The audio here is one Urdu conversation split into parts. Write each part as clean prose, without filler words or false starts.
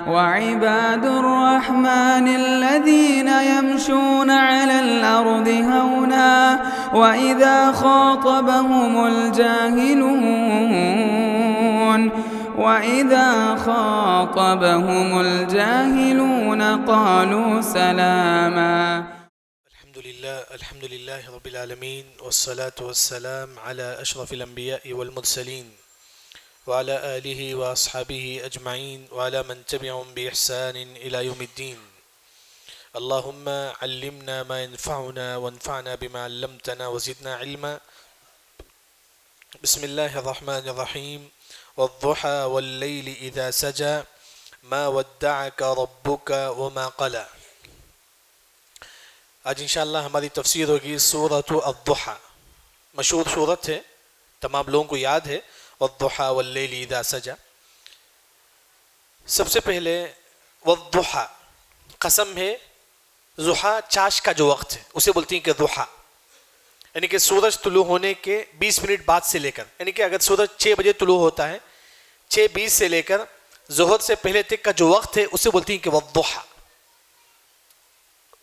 وعباد الرحمن الذين يمشون على الأرض هونا وإذا خاطبهم الجاهلون قالوا سلاما. الحمد لله رب العالمين والصلاة والسلام على أشرف الأنبياء والمرسلين وعلى آله وأصحابه أجمعين وعلى من تبعهم بإحسان إلى يوم الدين. اللهم علمنا ما ينفعنا وانفعنا بما علمتنا وزدنا علما. بسم الله الرحمن الرحيم. والضحى والليل إذا سجى ما ودعك ربك وما قلى. آج انشاءاللہ ہماری تفسیر ہوگی سورۃ الضحیٰ. مشہور سورت ہے، تمام لوگوں کو یاد ہے. والضحیٰ واللیل اذا سجا. سب سے پہلے والضحیٰ قسم ہے. ضحیٰ چاش کا جو وقت ہے اسے بولتی ہیں کہ ضحیٰ، یعنی کہ سورج طلوع ہونے کے 20 منٹ بعد سے لے کر، یعنی کہ اگر سورج 6 بجے طلوع ہوتا ہے 6:20 سے لے کر ظہر سے پہلے تک کا جو وقت ہے اسے بولتی ہیں کہ والضحیٰ.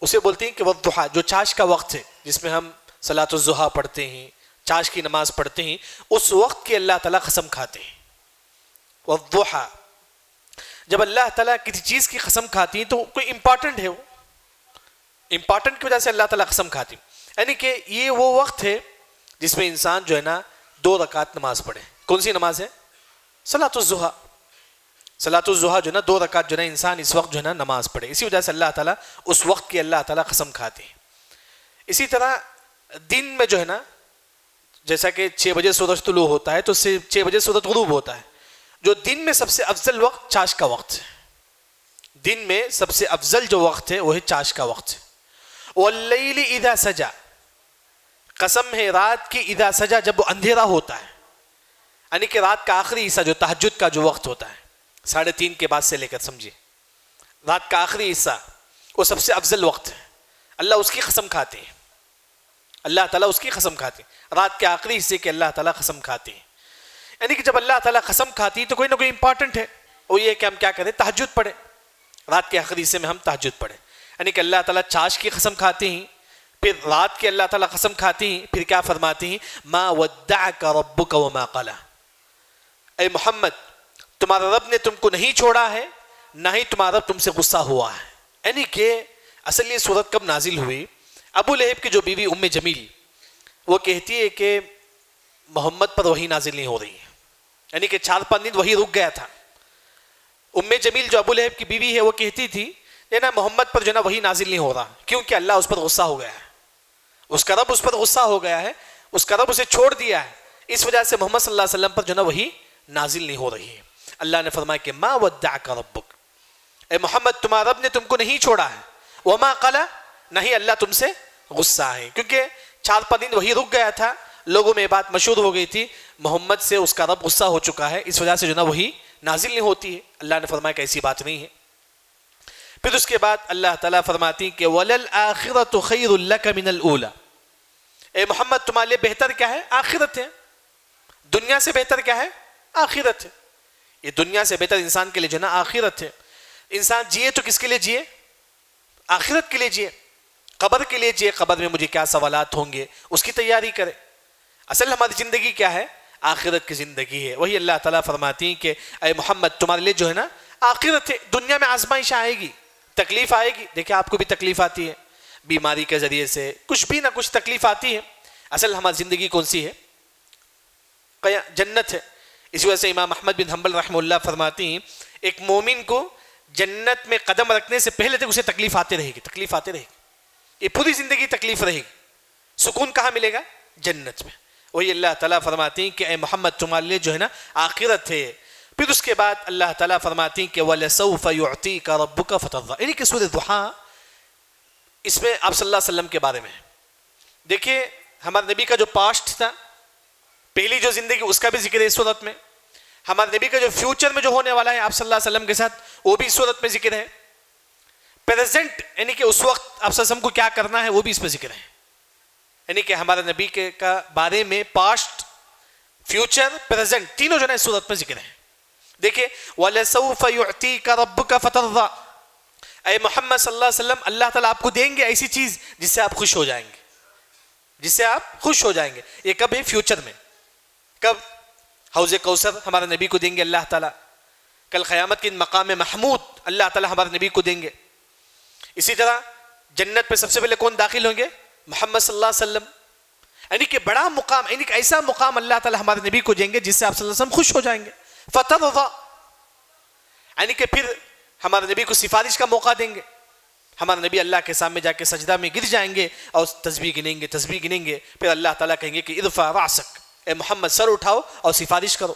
اسے بولتے ہیں کہ والضحیٰ جو چاش کا وقت ہے، جس میں ہم صلاۃ الضحیٰ پڑھتے ہیں، چاش کی نماز پڑھتے ہیں، اس وقت کی اللہ تعالیٰ قسم کھاتے ہیں. والضحیٰ جب اللہ تعالیٰ کسی چیز کی قسم کھاتی ہیں تو کوئی امپورٹنٹ ہے، وہ امپورٹنٹ کی وجہ سے اللہ تعالیٰ قسم کھاتی ہیں. یعنی کہ یہ وہ وقت ہے جس میں انسان جو ہے نا 2 رکعت نماز پڑھے. کون سی نماز ہے؟ صلاۃ الضحیٰ. صلاۃ الضحیٰ جو ہے نا 2 رکعت جو ہے نا انسان اس وقت جو ہے نا نماز پڑھے. اسی وجہ سے اللہ تعالیٰ اس وقت کی اللہ تعالیٰ قسم کھاتے ہیں. اسی طرح دن میں جو ہے نا جیسا کہ 6 بجے سورج طلوع ہوتا ہے تو 6 بجے سورج غروب ہوتا ہے. جو دن میں سب سے افضل وقت چاش کا وقت ہے. دن میں سب سے افضل جو وقت ہے وہ ہے چاش کا وقت ہے. واللیل اذا سجا قسم ہے رات کی اذا سجا جب وہ اندھیرا ہوتا ہے، یعنی کہ رات کا آخری حصہ جو تہجد کا جو وقت ہوتا ہے 3:30 کے بعد سے لے کر سمجھیے رات کا آخری حصہ وہ سب سے افضل وقت ہے. اللہ اس کی قسم کھاتے ہیں، اللہ تعالیٰ اس کی قسم کھاتے ہیں. رات کے آخری حصے کے اللہ تعالیٰ قسم کھاتے ہیں. یعنی کہ جب اللہ تعالیٰ قسم کھاتی ہے تو کوئی نہ کوئی امپورٹنٹ ہے. وہ یہ کہ ہم کیا کریں؟ تہجد پڑھیں. رات کے آخری حصے میں ہم تہجد پڑھیں. یعنی کہ اللہ تعالیٰ چاش کی قسم کھاتے ہیں، پھر رات کی اللہ تعالیٰ قسم کھاتی ہیں، پھر کیا فرماتی ہیں؟ ما ودعک ربک وما قلی. اے محمد تمہارا رب نے تم کو نہیں چھوڑا ہے، نہ ہی تمہارا رب تم سے غصہ ہوا ہے. یعنی کہ اصل یہ صورت کب نازل ہوئی؟ ابو لہب کی جو بیوی ام جمیل وہ کہتی ہے کہ محمد پر وحی نازل نہیں ہو رہی ہے. یعنی کہ 4-5 دن وحی رک گیا تھا. ام جمیل جو ابو لہب کی بیوی ہے وہ کہتی تھی کہ نا محمد پر جو نا وحی نازل نہیں ہو رہا کیونکہ اللہ اس پر غصہ ہو گیا ہے، اس کا رب اس پر غصہ ہو گیا ہے، اس کا رب اسے چھوڑ دیا ہے. اس وجہ سے محمد صلی اللہ علیہ وسلم پر جو نا وحی نازل نہیں ہو رہی ہے. اللہ نے فرمایا کہ ما ودعک ربک، اے محمد تمہارا رب نے تم کو نہیں چھوڑا ہے. وما قلی، نہیں اللہ تم سے غصہ ہے. کیونکہ 4-5 دن وحی رک گیا تھا، لوگوں میں بات مشہور ہو گئی تھی محمد سے اس کا رب غصہ ہو چکا ہے، اس وجہ سے جو نا وحی نازل نہیں ہوتی ہے. اللہ نے فرمایا کہ ایسی بات نہیں ہے. پھر اس کے بعد اللہ تعالیٰ فرماتی کہ وَلَلْآخِرَةُ خَيْرٌ لَكَ مِنَ الْأُولَى. اے محمد تمہارے لیے بہتر کیا ہے؟ آخرت ہے. دنیا سے بہتر کیا ہے؟ آخرت ہے. یہ دنیا سے بہتر انسان کے لیے جو نا آخرت ہے. انسان جیے تو کس کے لیے جیے؟ آخرت کے لیے جیے. قبر کے لیے جیے، قبر میں مجھے کیا سوالات ہوں گے اس کی تیاری کرے. اصل ہماری زندگی کیا ہے؟ آخرت کی زندگی ہے. وہی اللہ تعالیٰ فرماتی ہیں کہ اے محمد تمہارے لیے جو ہے نا آخرت ہے. دنیا میں آزمائش آئے گی، تکلیف آئے گی. دیکھیں آپ کو بھی تکلیف آتی ہے، بیماری کے ذریعے سے کچھ بھی نہ کچھ تکلیف آتی ہے. اصل ہماری زندگی کون سی ہے؟ جنت ہے. اس وجہ سے امام احمد بن حنبل رحمہ اللہ فرماتی ہیں ایک مومن کو جنت میں قدم رکھنے سے پہلے تک اسے تکلیف آتے رہے گی، تکلیف آتے رہے گی. یہ پوری زندگی تکلیف رہے گی. سکون کہاں ملے گا؟ جنت میں. وہی اللہ تعالیٰ فرماتی ہیں کہ اے محمد تمہارے لیے جو ہے نا آخرت ہے. پھر اس کے بعد اللہ تعالیٰ فرماتی ہیں کہ وَلَسَوْفَ يُعْطِيكَ رَبُّكَ فَتَرْضَىٰ. یعنی کہ سورۃ ضحیٰ اس میں آپ صلی اللہ علیہ وسلم کے بارے میں دیکھیے. ہمارے نبی کا جو پاسٹ تھا، پہلی جو زندگی، اس کا بھی ذکر ہے اس صورت میں. ہمارے نبی کا جو فیوچر میں جو ہونے والا ہے آپ صلی اللہ علیہ وسلم کے ساتھ، وہ بھی اس صورت میں ذکر ہے. پریزنٹ یعنی کہ اس وقت آپ صلی اللہ علیہ وسلم کو کیا کرنا ہے وہ بھی اس میں ذکر ہے. یعنی کہ ہمارے نبی کے کا بارے میں پاسٹ، فیوچر، پریزنٹ تینوں جو ہے اس صورت میں ذکر ہے. دیکھیں وَلَسَوْفَ يُعْتِيكَ رَبُّكَ فَتَرْضَى، اے محمد صلی اللہ علیہ وسلم اللہ تعالیٰ آپ کو دیں گے ایسی چیز جس سے آپ خوش ہو جائیں گے، جس سے آپ خوش ہو جائیں گے. یہ کب ہے؟ فیوچر میں. کب؟ حوض کوثر ہمارے نبی کو دیں گے اللہ تعالیٰ. کل قیامت کے مقام محمود اللہ تعالیٰ ہمارے نبی کو دیں گے. اسی طرح جنت پہ سب سے پہلے کون داخل ہوں گے؟ محمد صلی اللہ علیہ وسلم. یعنی کہ بڑا مقام، یعنی کہ ایسا مقام اللہ تعالیٰ ہمارے نبی کو دیں گے جس سے آپ صلی اللہ علیہ وسلم خوش ہو جائیں گے. فترضى، یعنی کہ پھر ہمارے نبی کو سفارش کا موقع دیں گے. ہمارے نبی اللہ کے سامنے جا کے سجدہ میں گر جائیں گے اور تسبیح گنیں گے. پھر اللہ تعالیٰ کہیں گے کہ ارفع رأسک، اے محمد سر اٹھاؤ اور سفارش کرو.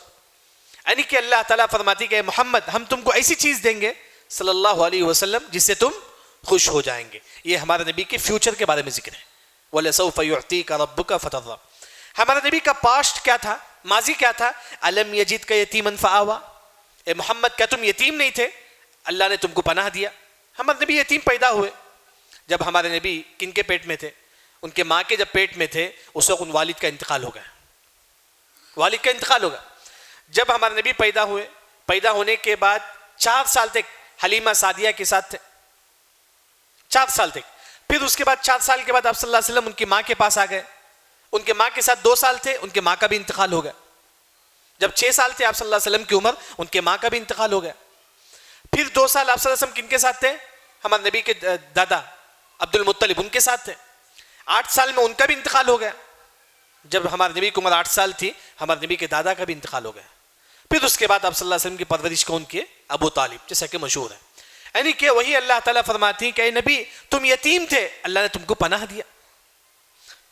یعنی کہ اللہ تعالیٰ فرماتی کہ اے محمد ہم تم کو ایسی چیز دیں گے صلی اللہ علیہ وسلم جس سے تم خوش ہو جائیں گے. یہ ہمارے نبی کے فیوچر کے بارے میں ذکر ہے. وَلَسَوْفَ يُعْتِيكَ رَبُّكَ فَتَرْضَى. ہمارے نبی کا پاسٹ کیا تھا؟ ماضی کیا تھا؟ أَلَمْ يَجِدْكَ يَتِيمًا فَآوَى، اے محمد کیا تم یتیم نہیں تھے؟ اللہ نے تم کو پناہ دیا. ہمارے نبی یتیم پیدا ہوئے. جب ہمارے نبی کن کے پیٹ میں تھے؟ ان کے ماں کے جب پیٹ میں تھے اس وقت ان والد کا انتقال ہو گیا. والد کا انتقال ہوگا. جب ہمارے نبی پیدا ہوئے، پیدا ہونے کے بعد 4 سال تک حلیمہ سعدیہ کے ساتھ تھے. 4 سال تک. پھر اس کے بعد 4 سال کے بعد آپ صلی اللہ علیہ وسلم ان کی ماں کے پاس آ گئے. ان کے ماں کے ساتھ 2 سال تھے، ان کے ماں کا بھی انتقال ہو گیا. جب 6 سال تھے آپ صلی اللہ علیہ وسلم کی عمر، ان کے ماں کا بھی انتقال ہو گیا. پھر 2 سال آپ صلی اللہ علیہ وسلم کن کے ساتھ تھے؟ ہمارے نبی کے دادا عبد المطلب ان کے ساتھ تھے. 8 سال میں ان کا بھی انتقال ہو گیا. جب ہمارے نبی کی عمر 8 سال تھی ہمارے نبی کے دادا کا بھی انتقال ہو گیا. پھر اس کے بعد آپ صلی اللہ علیہ وسلم کی پرورش کون کی؟ ابو طالب، جیسا کہ مشہور ہے. یعنی کہ وہی اللہ تعالیٰ فرماتی کہ اے نبی تم یتیم تھے، اللہ نے تم کو پناہ دیا.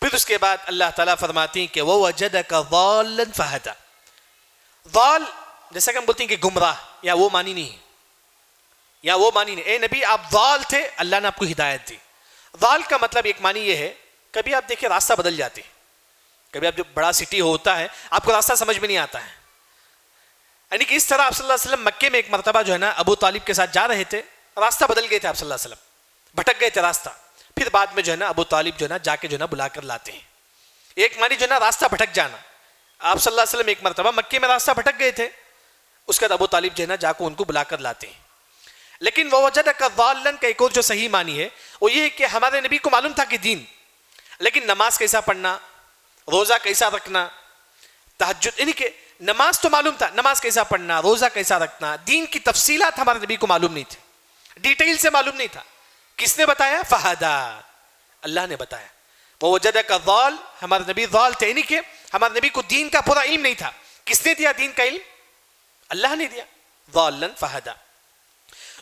پھر اس کے بعد اللہ تعالیٰ فرماتی کہ وَوَجَدَكَ ضَالًّا فَهَدَى. ضال جیسا کہ ہم بولتے ہیں کہ گمراہ، یا وہ معنی نہیں، یا وہ معنی نہیں. اے نبی آپ ضال تھے، اللہ نے آپ کو ہدایت دی. ضال کا مطلب ایک معنی یہ ہے، کبھی آپ دیکھیں راستہ بدل جاتے ہیں. کبھی آپ جو بڑا سٹی ہوتا ہے آپ کو راستہ سمجھ میں نہیں آتا ہے. یعنی کہ اس طرح آپ صلی اللہ علیہ وسلم مکے میں ایک مرتبہ جو ہے نا ابو طالب کے ساتھ جا رہے تھے، راستہ بدل گئے تھے آپ صلی اللہ علیہ وسلم، بھٹک گئے تھے راستہ. پھر بعد میں جو ہے نا ابو طالب جو ہے نا جا کے جو ہے نا بلا کر لاتے ہیں. ایک معنی جو ہے نا راستہ بھٹک جانا. آپ صلی اللہ علیہ وسلم ایک مرتبہ مکے میں راستہ بھٹک گئے تھے، اس کے بعد ابو طالب جو ہے نا جا کے ان کو بلا کر لاتے ہیں. لیکن وَوَجَدَكَ ضَالًّا کا ایک اور جو صحیح معنی ہے وہ یہ کہ ہمارے نبی کو معلوم تھا کہ دین، لیکن نماز کیسا پڑھنا، روزہ کیسا رکھنا، تہجد، یعنی کہ نماز تو معلوم تھا، نماز کیسا پڑھنا، روزہ کیسا رکھنا، دین کی تفصیلات ہمارے نبی کو معلوم نہیں تھی، ڈیٹیل سے معلوم نہیں تھا. کس نے بتایا؟ فہدا، اللہ نے بتایا. وَوَجَدَكَ ضَال، ہمارے نبی ضال تھے، یعنی کہ ہمارے نبی کو دین کا پورا علم نہیں تھا. کس نے دیا دین کا علم؟ اللہ نے دیا. ضَالًّا فَهَدَى.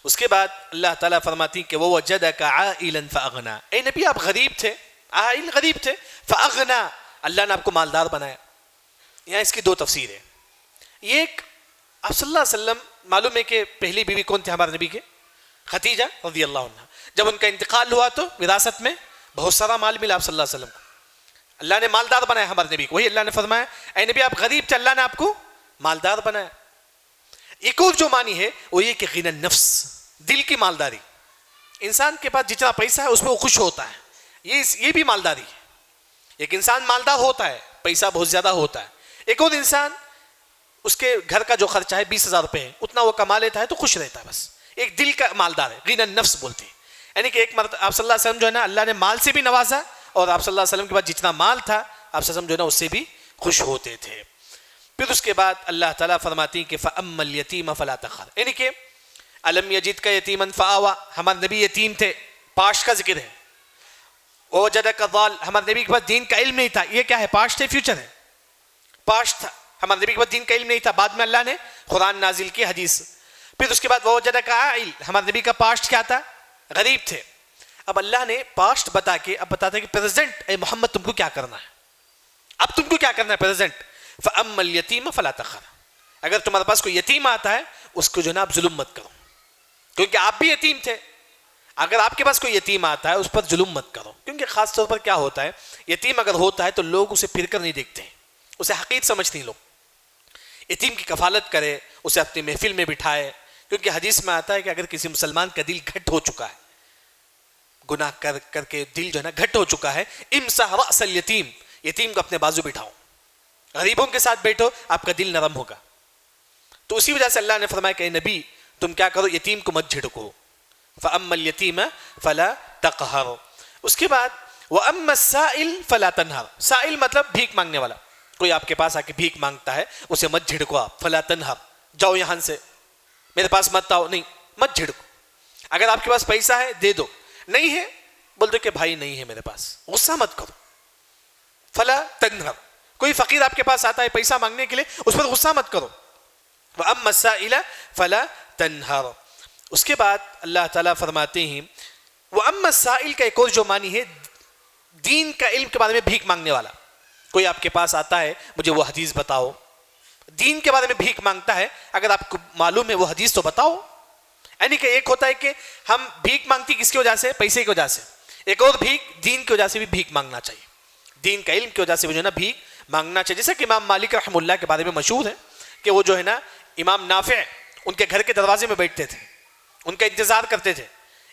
اس کے بعد اللہ تعالیٰ فرماتی کہ وَوَجَدَكَ عَائِلًا فَأَغْنَى. اے نبی آپ غریب تھے، عائل غریب تھے، فَأَغْنَى اللہ نے آپ کو مالدار بنایا. یہاں اس کی 2 تفسیر ہے. ایک آپ صلی اللہ علیہ وسلم معلوم ہے کہ پہلی بیوی کون تھے ہمارے نبی کے؟ خدیجہ رضی اللہ عنہ. جب ان کا انتقال ہوا تو وراثت میں بہت سارا مال ملا آپ صلی اللہ علیہ وسلم کو. اللہ نے مالدار بنایا ہمارے نبی کو. وہی اللہ نے فرمایا اے نبی آپ غریب تھے، اللہ نے آپ کو مالدار بنایا. ایک اور جو معنی ہے وہ یہ کہ غنى النفس، دل کی مالداری. انسان کے پاس جتنا پیسہ ہے اس میں وہ خوش ہوتا ہے، یہ بھی مالداری ہے. ایک انسان مالدار ہوتا ہے، پیسہ بہت زیادہ ہوتا ہے. ایک اور انسان اس کے گھر کا جو خرچہ ہے 20,000 روپے ہے، اتنا وہ کما لیتا ہے تو خوش رہتا ہے. بس ایک دل کا مالدار ہے، غنى النفس بولتے ہیں. یعنی کہ ایک مرتبہ آپ صلی اللہ علیہ وسلم جو ہے نا اللہ نے مال سے بھی نوازا، اور آپ صلی اللہ علیہ وسلم کے پاس جتنا مال تھا آپ صلی اللہ علیہ وسلم جو ہے نا اس سے بھی خوش ہوتے تھے. پھر اس کے بعد اللہ تعالیٰ فرماتی کہ فَأَمَّا الْيَتِيمَ فَلَا تَقْهَرْ. یعنی کہ أَلَمْ يَجِدْكَ يَتِيمًا فَآوَى، ہمارے نبی یتیم تھے، پاسٹ کا ذکر ہے. وَوَجَدَكَ ضَالًّا، ہمارے نبی کے پاس دین کا علم نہیں تھا. یہ کیا ہے؟ پاسٹ ہے، فیوچر ہے. پاسٹ تھا، ہمارے نبی کے پاس دین کا علم نہیں تھا. بعد میں اللہ نے قرآن نازل کی، حدیث. پھر اس کے بعد وَوَجَدَكَ عَائِلًا، ہمارے نبی کا پاسٹ کیا تھا؟ غریب تھے. اب اللہ نے پاسٹ بتا کے اب بتاتا ہے کہ پریزنٹ، اے محمد تم کو کیا کرنا ہے، اب تم کو کیا کرنا ہے پریزنٹ. فَأَمَّا الْيَتِيمَ فَلَا تَقْهَرْ. اگر تمہارے پاس کوئی یتیم آتا ہے اس کو جو ہے نا آپ ظلم مت کرو، کیونکہ آپ بھی یتیم تھے. اگر آپ کے پاس کوئی یتیم آتا ہے اس پر ظلم مت کرو، کیونکہ خاص طور پر کیا ہوتا ہے، یتیم اگر ہوتا ہے تو لوگ اسے پھر کر نہیں دیکھتے ہیں، اسے حقیر سمجھتے ہیں لوگ. یتیم کی کفالت کرے، اسے اپنی محفل میں بٹھائے، کیونکہ حدیث میں آتا ہے کہ اگر کسی مسلمان کا دل گھٹ ہو چکا ہے، گناہ کر کے دل جو ہے نا گھٹ ہو چکا ہے، امسح رأس الیتیم، یتیم کو اپنے بازو بٹھاؤ، غریبوں کے ساتھ بیٹھو، آپ کا دل نرم ہوگا. تو اسی وجہ سے اللہ نے فرمایا کہ اے نبی تم کیا کرو، یتیم کو مت جھڑکو، فَأَمَّا الْيَتِيمَ فَلَا تَقْهَرْ. اس کے بعد وَأَمَّا السَّائِلَ فَلَا تَنْهَرْ. سائل مطلب بھیک مانگنے والا، کوئی آپ کے پاس آ کے بھیک مانگتا ہے اسے مت جھڑکو آپ، فَلَا تَنْهَرْ، جاؤ یہاں سے میرے پاس مت آؤ، نہیں مت جھڑکو. اگر آپ کے پاس پیسہ ہے دے دو، نہیں ہے بول دو کہ بھائی نہیں ہے میرے پاس، غصہ مت کرو. فَلَا تَنْهَرْ. کوئی فقیر آپ کے پاس آتا ہے پیسہ مانگنے کے لیے، اس پر غصہ مت کرو. وَأَمَّا السَّائِلَ فَلَا تَنْهَرْ. اس کے بعد اللہ تعالیٰ فرماتے ہیں وَأَمَّا السَّائِلَ کا ایک اور جو معنی ہے دین کا علم کے بارے میں بھیک مانگنے والا. کوئی آپ کے پاس آتا ہے مجھے وہ حدیث بتاؤ، دین کے بارے میں بھیک مانگتا ہے، اگر آپ کو معلوم ہے وہ حدیث تو بتاؤ. یعنی کہ ایک ہوتا ہے کہ ہم بھیک مانگتی کس کی وجہ سے، پیسے کی وجہ سے، ایک اور بھیک دین کی وجہ سے بھی بھیک مانگنا چاہیے، دین کا علم کی وجہ سے بھی جو ہے نا بھیک مانگنا چاہیے. جیسا کہ امام مالک رحمہ اللہ کے بارے میں مشہور ہے کہ وہ جو ہے نا امام نافع ان کے گھر کے دروازے میں بیٹھتے تھے، ان کا انتظار کرتے تھے.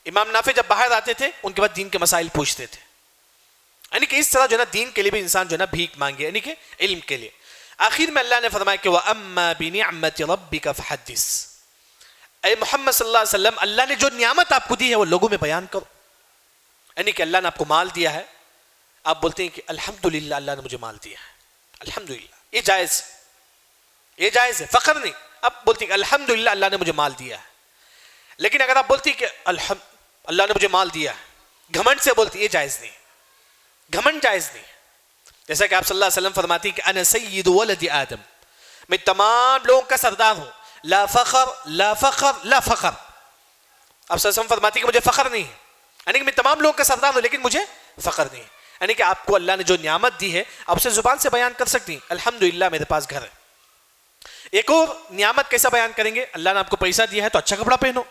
امام نافع جب باہر آتے تھے ان کے بعد دین کے مسائل پوچھتے تھے. یعنی کہ اس طرح جو ہے نا دین کے لیے بھی انسان جو ہے نا بھیک مانگے، یعنی کہ علم کے لیے. آخر میں اللہ نے فرمایا کہ وَأَمَّا بِنِعْمَةِ رَبِّكَ فَحَدِّثْ. اے محمد صلی اللہ علیہ وسلم اللہ نے جو نعمت آپ کو دی ہے وہ لوگوں میں بیان کرو. یعنی کہ اللہ نے آپ کو مال دیا ہے، آپ بولتے ہیں کہ الحمدللہ اللہ نے مجھے مال دیا ہے، الحمدللہ، یہ جائز، یہ جائز ہے، فخر نہیں. آپ بولتے ہیں کہ الحمدللہ اللہ نے مجھے مال دیا ہے. لیکن اگر آپ بولتے ہیں کہ اللہ نے مجھے مال دیا ہے، گھمنڈ سے بولتے یہ جائز نہیں، گھمنڈ جائز نہیں. جیسا کہ آپ صلی اللہ علیہ وسلم فرماتی کہ انا سید ولد آدم، میں تمام لوگوں کا سردار ہوں، لا فخر لا فخر لا فخر. آپ صلی اللہ علیہ وسلم فرماتی کہ مجھے فخر نہیں ہے، یعنی کہ میں تمام لوگوں کا سردار ہوں لیکن مجھے فخر نہیں ہے. یعنی کہ آپ کو اللہ نے جو نعمت دی ہے آپ اسے زبان سے بیان کر سکتی ہیں، الحمدللہ میرے پاس گھر ہے. ایک اور نعمت کیسا بیان کریں گے، اللہ نے آپ کو پیسہ دیا ہے تو اچھا کپڑا پہنو،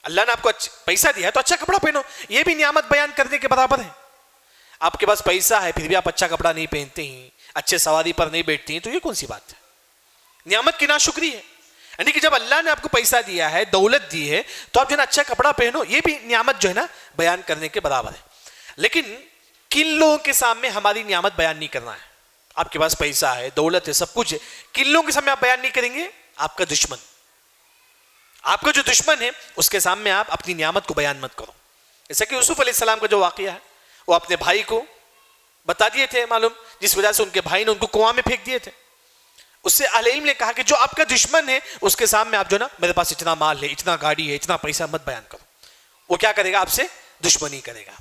اللہ نے آپ کو پیسہ دیا ہے تو اچھا کپڑا پہنو، یہ بھی نعمت بیان کرنے کے برابر ہے. آپ کے پاس پیسہ ہے پھر بھی آپ اچھا کپڑا نہیں پہنتے ہیں، اچھے سواری پر نہیں بیٹھتی ہیں، تو یہ کون سی بات ہے، نعمت کی ناشکری ہے. یعنی کہ جب اللہ نے آپ کو پیسہ دیا ہے، دولت دی ہے، تو آپ جو ہے نا اچھا کپڑا پہنو، یہ بھی نعمت جو ہے نا بیان کرنے کے برابر ہے. لیکن کن لوگوں کے سامنے ہماری نعمت بیان نہیں کرنا ہے. آپ کے پاس پیسہ ہے، دولت ہے، سب کچھ ہے، کن لوگوں کے سامنے آپ بیان نہیں کریں گے، آپ کا دشمن، آپ کا جو دشمن ہے اس کے سامنے آپ اپنی نعمت کو بیان مت کرو. جیسا کہ یوسف علیہ السلام کا جو واقعہ ہے، وہ اپنے بھائی کو بتا دیے تھے معلوم، جس وجہ سے ان کے بھائی نے ان کو کنواں میں پھینک دیے تھے. اس سے اہل علم نے کہا کہ جو آپ کا دشمن ہے اس کے سامنے آپ جو نا میرے پاس اتنا مال ہے، اتنا گاڑی ہے، اتنا پیسہ مت بیان کرو، وہ کیا کرے گا، آپ سے دشمنی کرے گا.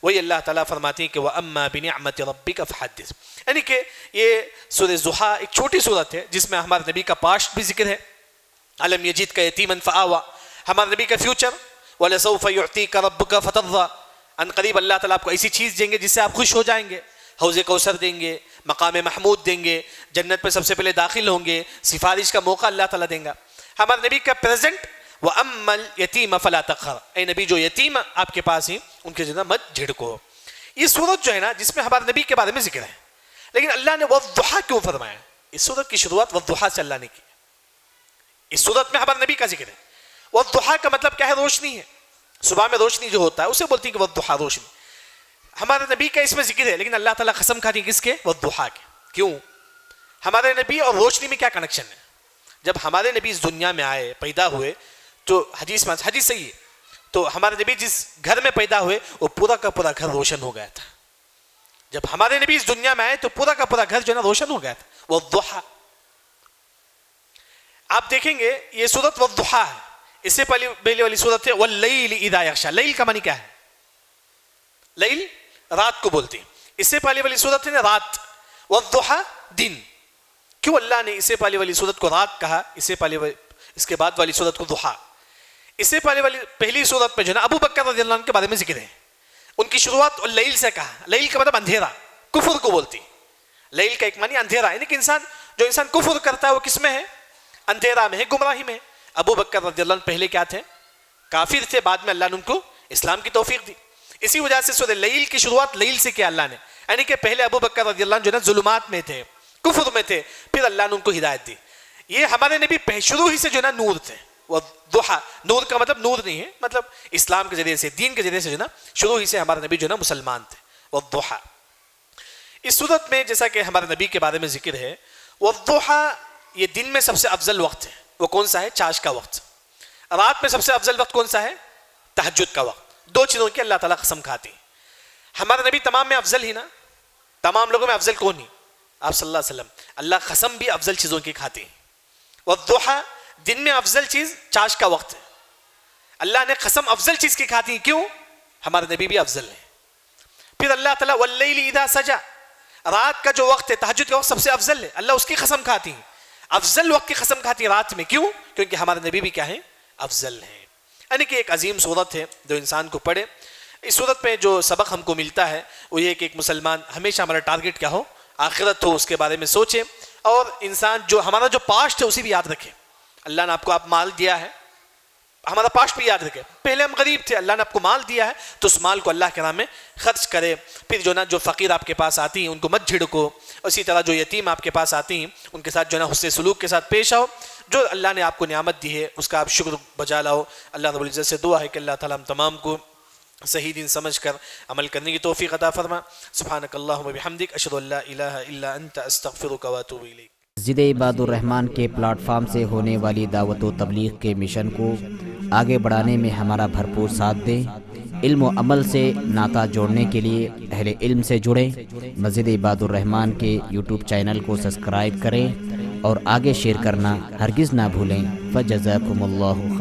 وہی اللہ تعالیٰ فرماتے ہیں کہ وَأَمَّا بِنِعْمَةِ رَبِّكَ فَحَدِّثْ. یعنی کہ یہ سورہ ضحیٰ ایک چھوٹی سورت ہے جس میں ہمارے نبی کا پاسٹ بھی ذکر ہے، الم یجدک یتیما فآویٰ، ہمارے نبی کا فیوچر، وَلَسَوْفَ يُعْطِيكَ رَبُّكَ فَتَرْضَىٰ، ان قریب اللہ تعالیٰ آپ کو ایسی چیز دیں گے جس سے آپ خوش ہو جائیں گے، حوض کوثر دیں گے، مقام محمود دیں گے، جنت میں سب سے پہلے داخل ہوں گے، سفارش کا موقع اللہ تعالیٰ دیں گا. ہمارے نبی کا پریزنٹ وَأَمَّا الْيَتِيمَ فَلَا تَقْهَرْ، اے نبی جو یتیم آپ کے پاس ہیں ان کے جو مت جھڑکو. یہ سورت جو ہے نا جس میں ہمارے نبی کے بارے میں ذکر ہے، لیکن اللہ نے والضحیٰ کیوں فرمایا؟ اس سورت کی شروعات والضحیٰ سے اللہ نے کی. اس سورت میں ہمارے نبی کا ذکر ہے. والضحیٰ کا مطلب کیا ہے؟ روشنی ہے. صبح میں روشنی جو ہوتا ہے اسے بولتی ہے کہ والضحیٰ، روشنی. ہمارے نبی کا اس میں ذکر ہے لیکن اللہ تعالیٰ قسم کھاتی ہے کس کے؟ والضحیٰ کے. کیوں؟ ہمارے نبی اور روشنی میں کیا کنیکشن ہے؟ جب ہمارے نبی اس دنیا میں آئے، پیدا ہوئے، تو حدیث صحیح ہے، تو ہمارے نبی جس گھر میں پیدا ہوئے وہ پورا کا پورا گھر روشن ہو گیا تھا. جب ہمارے نبی اس دنیا میں آئے تو پورا کا پورا گھر جو ہے نا روشن ہو گیا تھا. والضحیٰ آپ دیکھیں گے یہ سورت والضحیٰ ہے. اس سے پہلے والی سورت ہے واللیل اذا یغشی. لیل کا معنی کیا ہے؟ لیل رات کو بولتے ہیں. اس سے پہلے والی سورت ہے نا رات، والضحیٰ دن. کیوں اللہ نے اس سے پہلے والی سورت کو رات کہا، اس کے بعد والی سورت کو ضحیٰ؟ اس سے پہلی سورت میں جو ہے نا ابو بکر رضی اللہ عنہ کے بارے میں ذکر ہے، ان کی شروعات لیل سے کہا. لیل کا مطلب اندھیرا، کفر کو بولتی. لیل کا ایک معنی اندھیرا، یعنی کہ جو انسان کفر کرتا ہے وہ کس میں ہے؟ اندھیرا میں ہے، گمراہی میں. ابو بکر رضی اللہ عنہ پہلے کیا تھے؟ کافر تھے، بعد میں اللہ نے ان کو اسلام کی توفیق دی. اسی وجہ سے سورہ لیل کی شروعات لیل سے کیا اللہ نے، یعنی کہ پہلے ابو بکر رضی اللہ عنہ جو ہے نا ظلمات میں تھے، کفر میں تھے، پھر اللہ نے ان کو ہدایت دی. یہ ہمارے نبی شروع ہی سے جو ہے نا نور تھے. والضحیٰ، نور کا مطلب نور نہیں ہے، مطلب اسلام کے ذریعے سے، دین کے ذریعے سے جو ہے نا شروع ہی سے ہمارے نبی جو ہے نا مسلمان تھے. والضحیٰ اس صورت میں جیسا کہ ہمارے نبی کے بارے میں ذکر ہے، والضحیٰ یہ دن میں سب سے افضل وقت ہے وہ کون سا ہے؟ چاش کا وقت. رات میں سب سے افضل وقت کون سا ہے؟ تہجد کا وقت. دو چیزوں کی اللہ تعالیٰ قسم کھاتے ہیں. ہمارا نبی تمام میں افضل ہی نا, تمام لوگوں میں افضل کون ہی؟ آپ صلی اللہ علیہ وسلم. اللہ قسم بھی افضل چیزوں کی کھاتے ہیں. والضحیٰ, دن میں افضل چیز چاش کا وقت ہے. اللہ نے قسم افضل چیز کی کھاتی ہیں, کیوں؟ ہمارے نبی بھی افضل ہیں. پھر اللہ تعالیٰ واللیل اذا سجا, رات کا جو وقت ہے تہجد کا وقت سب سے افضل ہے, اللہ اس کی قسم کھاتی ہیں. افضل وقت کی قسم کھاتی ہیں رات میں, کیوں؟ کیونکہ ہمارے نبی بھی کیا ہیں؟ افضل ہیں. یعنی کہ ایک عظیم صورت ہے جو انسان کو پڑھے. اس صورت میں جو سبق ہم کو ملتا ہے وہ یہ کہ ایک مسلمان ہمیشہ ہمارا ٹارگٹ کیا ہو؟ آخرت ہو, اس کے بارے میں سوچے, اور انسان جو ہمارا جو پاسٹ ہے اسی بھی یاد رکھے. اللہ نے آپ کو مال دیا ہے, ہمارا پاسٹ بھی یاد رکھے. پہلے ہم غریب تھے, اللہ نے آپ کو مال دیا ہے تو اس مال کو اللہ کے نام میں خرچ کرے. پھر جو فقیر آپ کے پاس آتی ہیں ان کو مت جھڑکو. اسی طرح جو یتیم آپ کے پاس آتی ہیں ان کے ساتھ حسن سلوک کے ساتھ پیش آؤ. جو اللہ نے آپ کو نعمت دی ہے اس کا آپ شکر بجا لاؤ. اللہ رب العزت سے دعا ہے کہ اللہ تعالیٰ ہم تمام کو صحیح دین سمجھ کر عمل کرنے کی توفیق عطا فرما. سبحانک اللہم بحمدک, اشہد ان لا الہ الا انت, استغفرک و اتوب الیک. مسجد عباد الرحمن کے پلیٹ فارم سے ہونے والی دعوت و تبلیغ کے مشن کو آگے بڑھانے میں ہمارا بھرپور ساتھ دیں. علم و عمل سے ناطہ جوڑنے کے لیے اہل علم سے جڑیں. مسجد عباد الرحمن کے یوٹیوب چینل کو سبسکرائب کریں اور آگے شیئر کرنا ہرگز نہ بھولیں. فجزاکم اللہ